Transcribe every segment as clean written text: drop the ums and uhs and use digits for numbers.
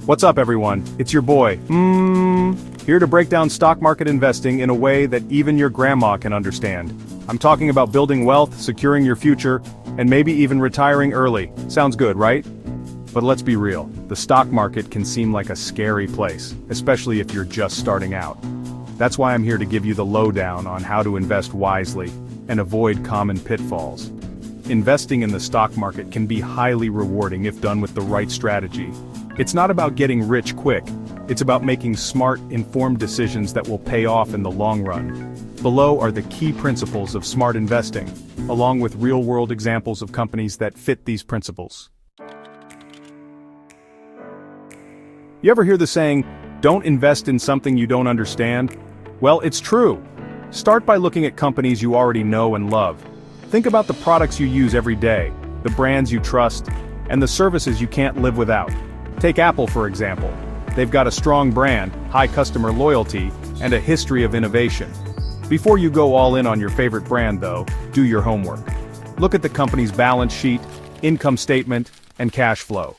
What's up, everyone? It's your boy, here to break down stock market investing in a way that even your grandma can understand. I'm talking about building wealth, securing your future, and maybe even retiring early. Sounds good, right? But let's be real, the stock market can seem like a scary place, especially if you're just starting out. That's why I'm here to give you the lowdown on how to invest wisely and avoid common pitfalls. Investing in the stock market can be highly rewarding if done with the right strategy. It's not about getting rich quick, it's about making smart, informed decisions that will pay off in the long run. Below are the key principles of smart investing, along with real-world examples of companies that fit these principles. You ever hear the saying, "Don't invest in something you don't understand"? Well, it's true. Start by looking at companies you already know and love. Think about the products you use every day, the brands you trust, and the services you can't live without. Take Apple, for example. They've got a strong brand, high customer loyalty, and a history of innovation. Before you go all in on your favorite brand, though, do your homework. Look at the company's balance sheet, income statement, and cash flow.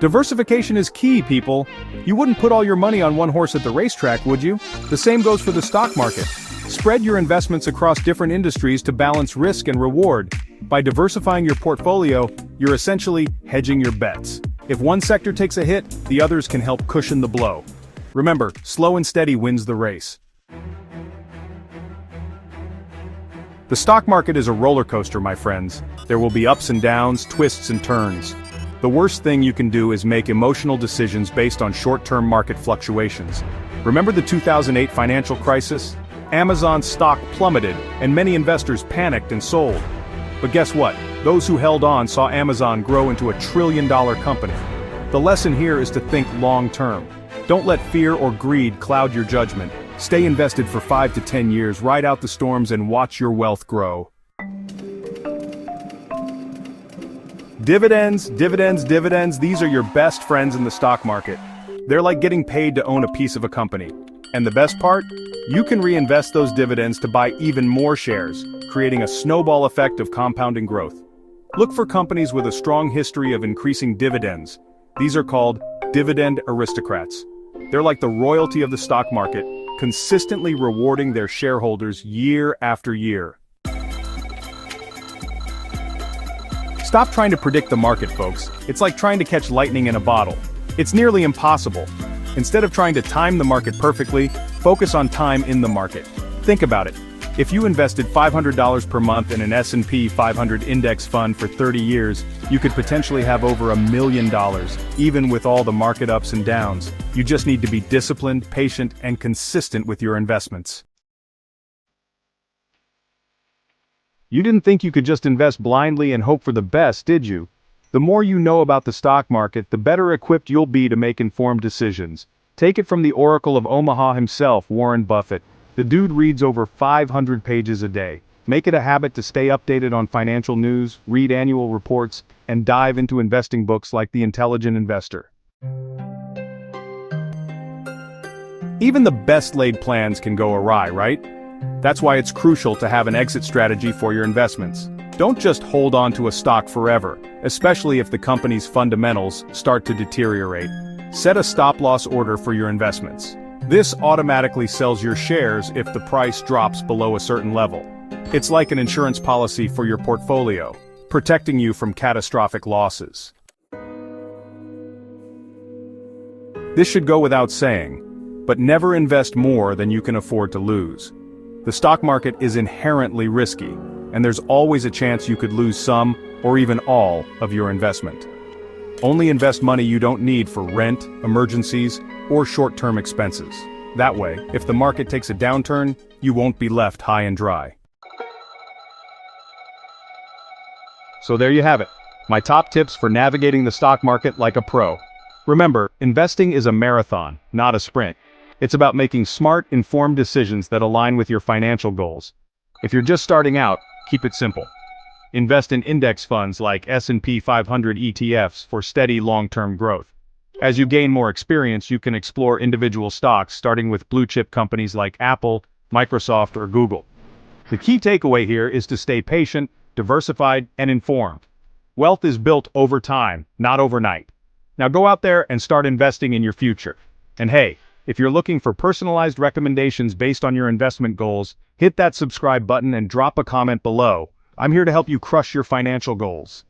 Diversification is key, people. You wouldn't put all your money on one horse at the racetrack, would you? The same goes for the stock market. Spread your investments across different industries to balance risk and reward. By diversifying your portfolio, you're essentially hedging your bets. If one sector takes a hit, the others can help cushion the blow. Remember, slow and steady wins the race. The stock market is a roller coaster, my friends. There will be ups and downs, twists and turns. The worst thing you can do is make emotional decisions based on short-term market fluctuations. Remember the 2008 financial crisis? Amazon stock plummeted, and many investors panicked and sold. But guess what? Those who held on saw Amazon grow into a trillion-dollar company. The lesson here is to think long-term. Don't let fear or greed cloud your judgment. Stay invested for 5 to 10 years, ride out the storms, and watch your wealth grow. Dividends, these are your best friends in the stock market. They're like getting paid to own a piece of a company. And the best part? You can reinvest those dividends to buy even more shares, creating a snowball effect of compounding growth. Look for companies with a strong history of increasing dividends. These are called dividend aristocrats. They're like the royalty of the stock market, consistently rewarding their shareholders year after year. Stop trying to predict the market, folks. It's like trying to catch lightning in a bottle. It's nearly impossible. Instead of trying to time the market perfectly, focus on time in the market. Think about it. If you invested $500 per month in an S&P 500 index fund for 30 years, you could potentially have over $1 million, even with all the market ups and downs. You just need to be disciplined, patient, and consistent with your investments. You didn't think you could just invest blindly and hope for the best, did you? The more you know about the stock market, the better equipped you'll be to make informed decisions. Take it from the Oracle of Omaha himself, Warren Buffett. The dude reads over 500 pages a day. Make it a habit to stay updated on financial news, read annual reports, and dive into investing books like The Intelligent Investor. Even the best laid plans can go awry, right? That's why it's crucial to have an exit strategy for your investments. Don't just hold on to a stock forever, especially if the company's fundamentals start to deteriorate. Set a stop-loss order for your investments. This automatically sells your shares if the price drops below a certain level. It's like an insurance policy for your portfolio, protecting you from catastrophic losses. This should go without saying, but never invest more than you can afford to lose. The stock market is inherently risky, and there's always a chance you could lose some, or even all, of your investment. Only invest money you don't need for rent, emergencies, or short-term expenses. That way, if the market takes a downturn, you won't be left high and dry. So there you have it, my top tips for navigating the stock market like a pro. Remember, investing is a marathon, not a sprint. It's about making smart, informed decisions that align with your financial goals. If you're just starting out, keep it simple. Invest in index funds like S&P 500 ETFs for steady long-term growth. As you gain more experience, you can explore individual stocks, starting with blue-chip companies like Apple, Microsoft, or Google. The key takeaway here is to stay patient, diversified, and informed. Wealth is built over time, not overnight. Now go out there and start investing in your future. And hey, if you're looking for personalized recommendations based on your investment goals, hit that subscribe button and drop a comment below. I'm here to help you crush your financial goals.